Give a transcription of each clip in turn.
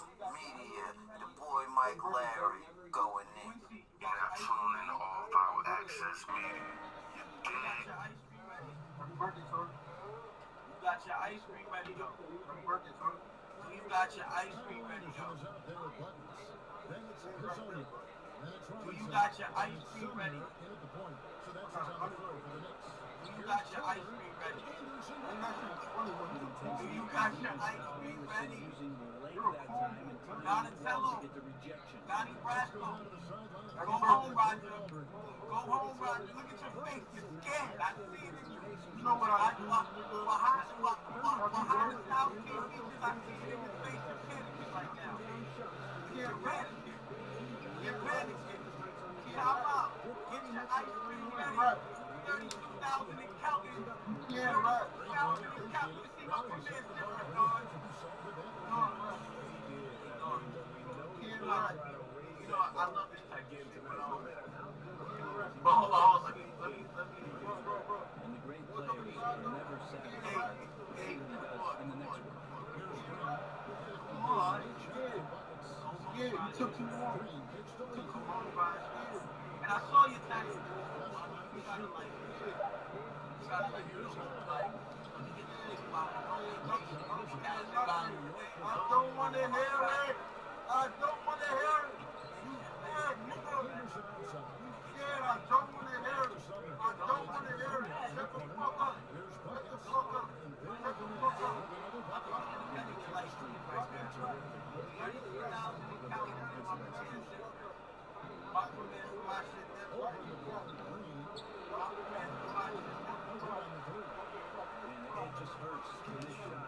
Media, the boy Mike Larry, going in. You're not tuned in to All Power Access Media. You dig? You got your ice cream ready to go. You got your ice cream ready to go. Do you got your ice cream ready? Do you got your ice cream ready? Do you got your ice cream ready? Donatello. Donnie Brasco. Go home, Roger. Go home, Roger. Look at your face. You're scared. I see it in you. You know what I do? Behind the South Key features, I see it in your face. You're panicking right now. You're panicking. You're panicking. Shout out. Get your ice cream ready. 32,000 and counting. 32,000 and counting. You see my premier's different, dog. You know, I love this type of shit. But hold on, let me. And the great players never sacrifice in the next one. Come on. Yeah, you took too long. Come on, Raj. And I saw your taxes. You gotta like, let me get this nigga by I don't want to hear it. I don't want to hear it. You scared, nigga. You scared. I don't want to hear it. I don't want to hear it. Shut the fuck up. Shut the fuck up. Shut the fuck up. It just hurts to miss shots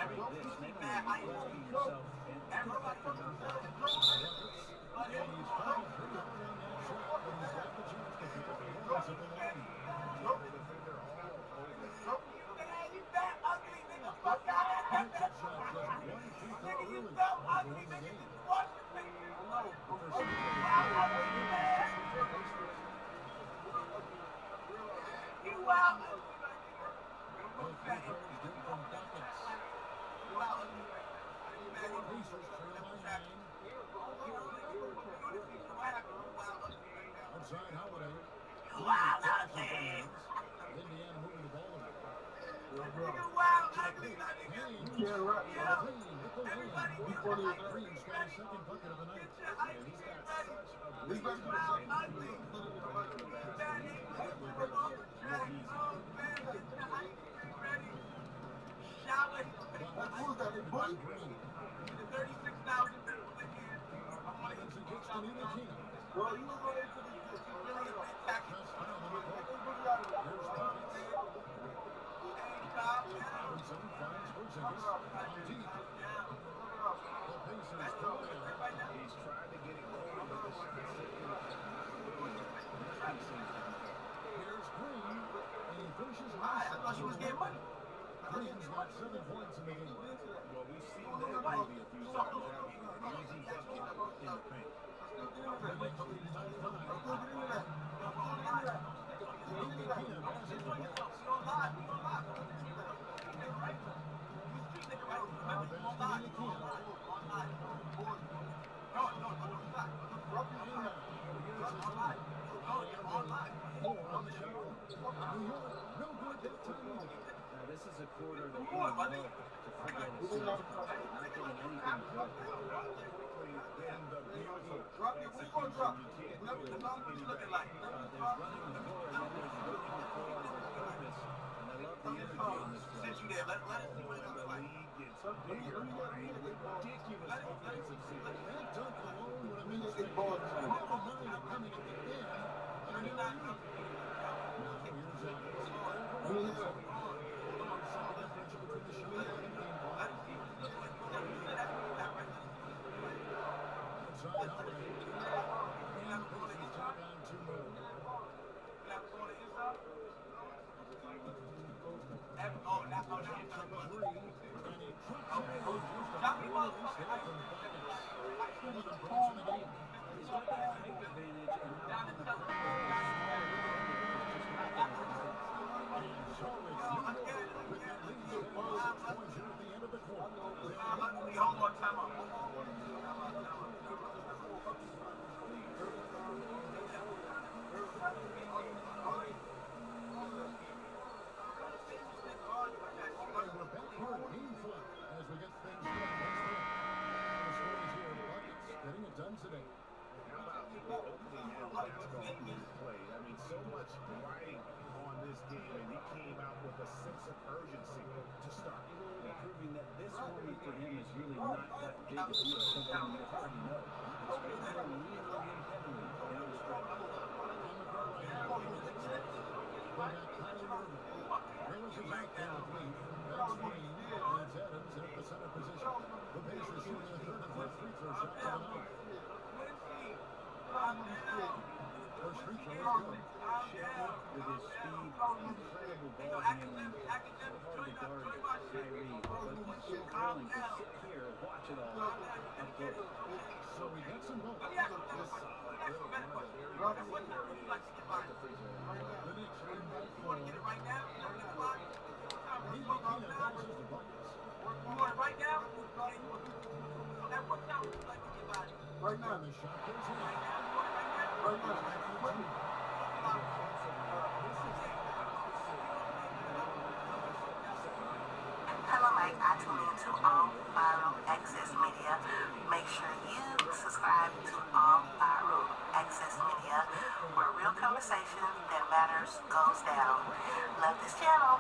like this. Make yourself This is a quarter that we love to forget as soon as possible. Not getting anything but Drop it. What you gonna drop? Whatever the number is looking like. there's running the floor, and then there's working the floor on purpose. And I love the energy on this play. Since you there, let us see what it looks like. Ridiculous offensive season. That dunk alone would have been straight. With the money coming at the end. hold on, time out. We're back here at Game Flow as we get things going once more. The stories here in buckets, getting it done today. How about the opening half of basketball he played? I mean, so much riding on this game, and he came out with a sense of urgency to start. Yeah, proving that this moment for him is really not that big a deal, something you already know. Expect him to lean on him heavily down the stretch. On the far right hand, they got Kylie Irving. Rivers is out there with Lee. That's Green. And it's Adams at the center position. The Pacers shooting their third and fourth free throw shot to the night. First free throw is good. Shifty with his speed, incredible ball handling. So hard to guard Kyrie, but so thrilling to sit here and watch it all up close. So he gets them both. Just solid. Little Rondo, very good at where he is at the free throw line. The Knicks win by 4. He's looking at bounces to buckets. Right now. And the shot goes in. Right now. Hello, Mike. I tune into All Viral Access Media. Make sure you subscribe to All Viral Access Media, where real conversation that matters goes down. Love this channel.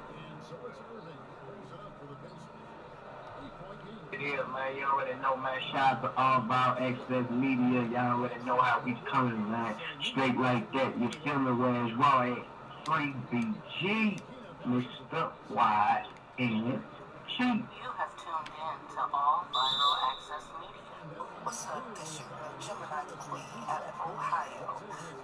And so it's Irving. Brings it up for the Pacers. 8-point game. Yeah, man, you already know, man. Shout out to All About Access Media. Y'all already know how we coming, man. Straight like that. You feel me? Whereas raw at Free BG, Mr. Y and G. You have tuned in to All Viral Access Media. What's up? This your girl Gemini the Queen out of Ohio.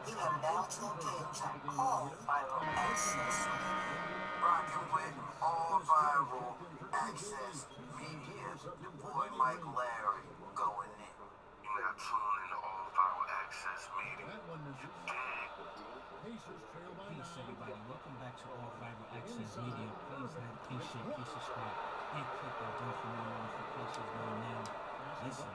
You have now tuned in to All Viral Access Media. Rocking with All Viral Access Media. The boy Mike Larry going in. You're now tuned into All Viral Access Media. That one misses. Pacers trail by Peace, 9. everybody. Welcome back to All Viral Access Media. Please like, please share, please subscribe, and click that bell for more notifications right now. Listen,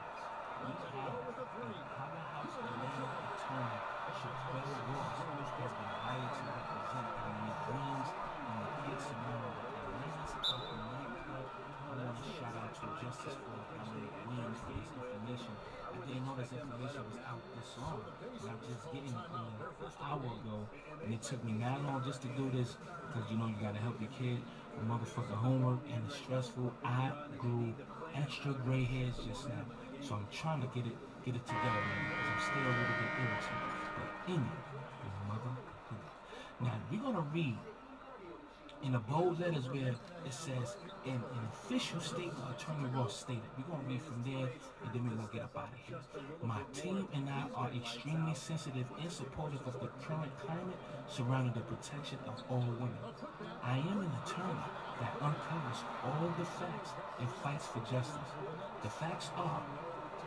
we have a powerhouse Atlanta attorney, Shaquille Ross, has been hired to represent Dominic Williams in the case scenario of Atlanta's Upper Nightclub. I want to shout out to Justice for Dominic Williams for this information. I didn't know this information was out this long, and I'm just getting it an hour ago, and it took me that long just to do this, because you know you gotta help your kid with motherfucking homework, and it's stressful. I grew extra gray hairs just now, so I'm trying to get it together, man, because I'm still a little bit irritated. But anyway, now we're gonna read in the bold letters where it says, in an official statement, Attorney Ross stated. We're going to read from there, and then we're going to get up out of here. My team and I are extremely sensitive and supportive of the current climate surrounding the protection of all women. I am an attorney that uncovers all the facts and fights for justice. The facts are,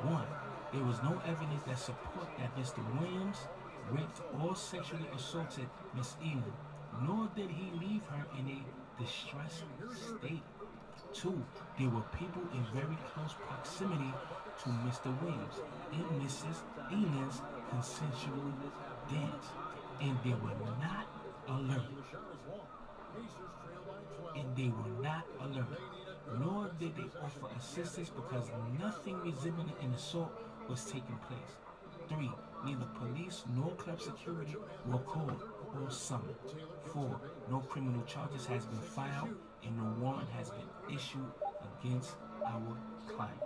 1. There was no evidence that support that Mr. Williams raped or sexually assaulted Miss Elam, nor did he leave her in a distressed state. 2. There were people in very close proximity to Mr. Williams and Mrs. Elam's consensual dance, and they were not alert. Nor did they offer assistance because nothing resembling an assault was taking place. 3. Neither police nor club security were called or summoned. 4. No criminal charges has been filed and no warrant has been issued against our client.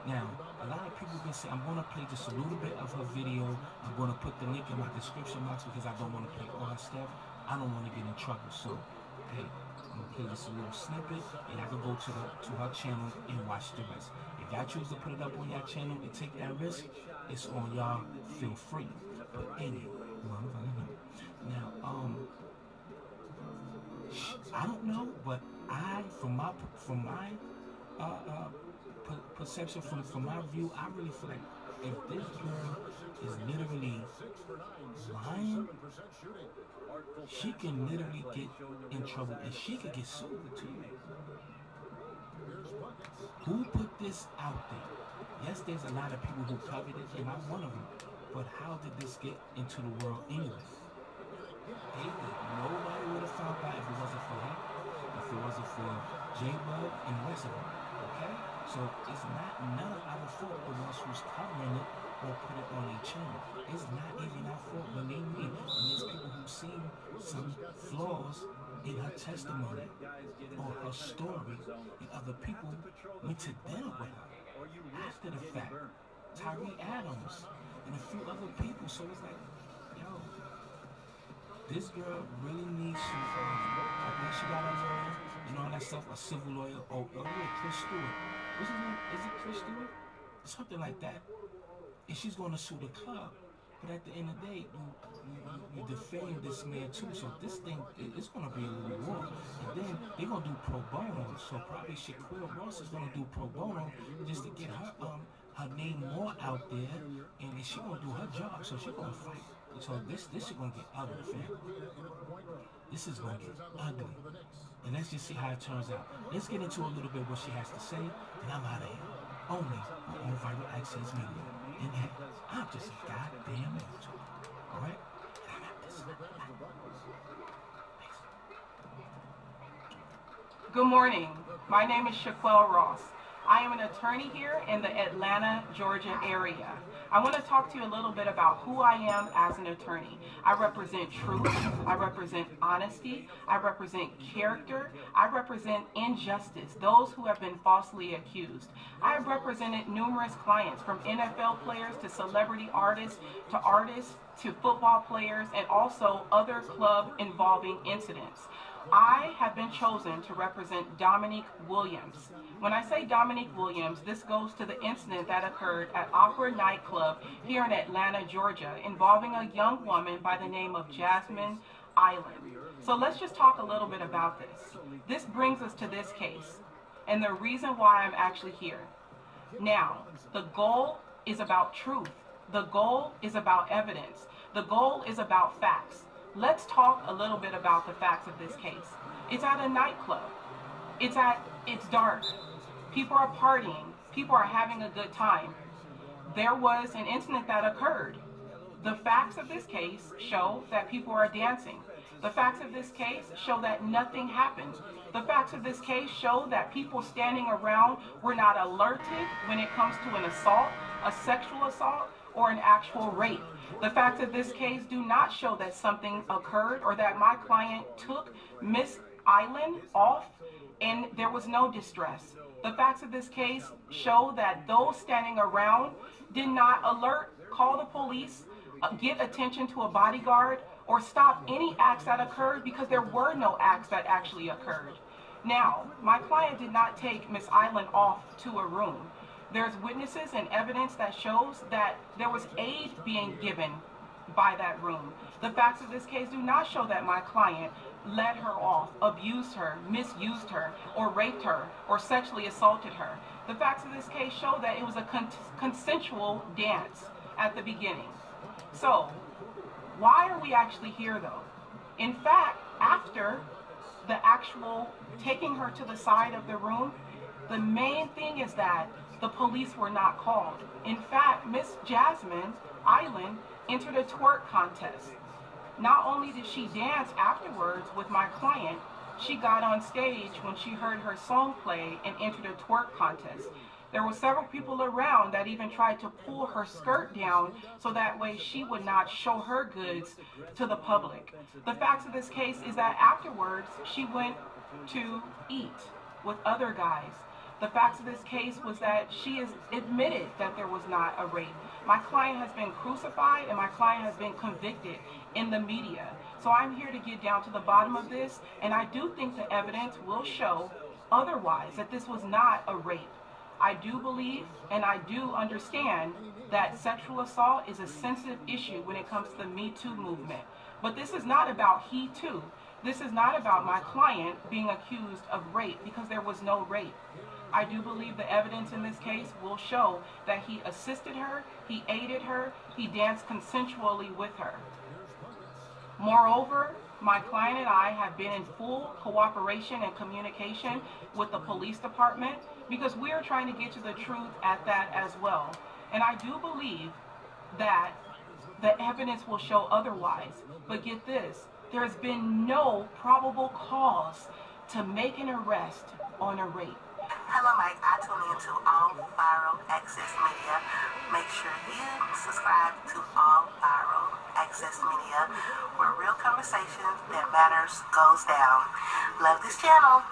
Now, a lot of people been saying, I'm going to play just a little bit of her video. I'm going to put the link in my description box because I don't want to play all her stuff. I don't want to get in trouble. So, hey, I'm going to play just a little snippet and I can go to her channel and watch the rest. If y'all choose to put it up on your channel and take that risk, it's on y'all. Feel free. But anyway, now, I don't know, but from my perception, from my view, I really feel like if this girl is lying, she can literally get in trouble and she could get sued too. Who put this out there? Yes, there's a lot of people who covered it, and I'm one of them. But how did this get into the world anyway? Nobody would have found out if it wasn't for him, if it wasn't for J-Bug and the rest of them. Okay? So it's not none of our fault the ones who's covering it or put it on their channel. It's not even our fault when they meet. And there's people who seen some flaws in her testimony or her story, and other people went to dinner with her after the fact. Tyree Adams and a few other people. So it's like, yo, this girl really needs some I think she got a lawyer and all that stuff, a civil lawyer. Oh yeah, Chris Stewart. What's his name? Is it Chris Stewart? Something like that. And she's going to sue the club. But at the end of the day, you defame this man too. So this thing, it's going to be a little war. And then they're going to do pro bono. So probably Shaquille Ross is going to do pro bono just to get her name more out there. And then she's going to do her job. So she's going to fight. So this is going to get ugly, fam. This is going to get ugly. And let's just see how it turns out. Let's get into a little bit what she has to say. And I'm out of here. Only on Viral Access Media. And hey, I'm just a goddamn angel. Alright? And I'm at this. Good morning. My name is Shaquille Ross. I am an attorney here in the Atlanta, Georgia area. I want to talk to you a little bit about who I am as an attorney. I represent truth. I represent honesty. I represent character. I represent injustice, those who have been falsely accused. I have represented numerous clients, from NFL players to celebrity artists to football players, and also other club involving incidents. I have been chosen to represent Dominique Williams. When I say Dominique Williams, this goes to the incident that occurred at Opera Nightclub here in Atlanta, Georgia, involving a young woman by the name of Jasmine Island. So let's just talk a little bit about this. This brings us to this case and the reason why I'm actually here. Now, the goal is about truth. The goal is about evidence. The goal is about facts. Let's talk a little bit about the facts of this case. It's at a nightclub. It's dark. People are partying. People are having a good time. There was an incident that occurred. The facts of this case show that people are dancing. The facts of this case show that nothing happened. The facts of this case show that people standing around were not alerted when it comes to an assault, a sexual assault, or an actual rape. The facts of this case do not show that something occurred or that my client took Miss Island off and there was no distress. The facts of this case show that those standing around did not alert, call the police, get attention to a bodyguard, or stop any acts that occurred, because there were no acts that actually occurred. Now, my client did not take Miss Island off to a room. There's witnesses and evidence that shows that there was aid being given by that room. The facts of this case do not show that my client led her off, abused her, misused her, or raped her, or sexually assaulted her. The facts of this case show that it was a consensual dance at the beginning. So, why are we actually here though? In fact, after the actual taking her to the side of the room, the main thing is that the police were not called. In fact, Miss Jasmine Island entered a twerk contest. Not only did she dance afterwards with my client, she got on stage when she heard her song play and entered a twerk contest. There were several people around that even tried to pull her skirt down so that way she would not show her goods to the public. The facts of this case is that afterwards she went to eat with other guys. The facts of this case was that she has admitted that there was not a rape. My client has been crucified and my client has been convicted in the media. So I'm here to get down to the bottom of this, and I do think the evidence will show otherwise, that this was not a rape. I do believe and I do understand that sexual assault is a sensitive issue when it comes to the Me Too movement. But this is not about he too. This is not about my client being accused of rape, because there was no rape. I do believe the evidence in this case will show that he assisted her, he aided her, he danced consensually with her. Moreover, my client and I have been in full cooperation and communication with the police department because we are trying to get to the truth at that as well. And I do believe that the evidence will show otherwise. But get this, there has been no probable cause to make an arrest on a rape. Hello, Mike. I tune into All Viral Access Media. Make sure you subscribe to All Viral Access Media, where real conversations that matters goes down. Love this channel.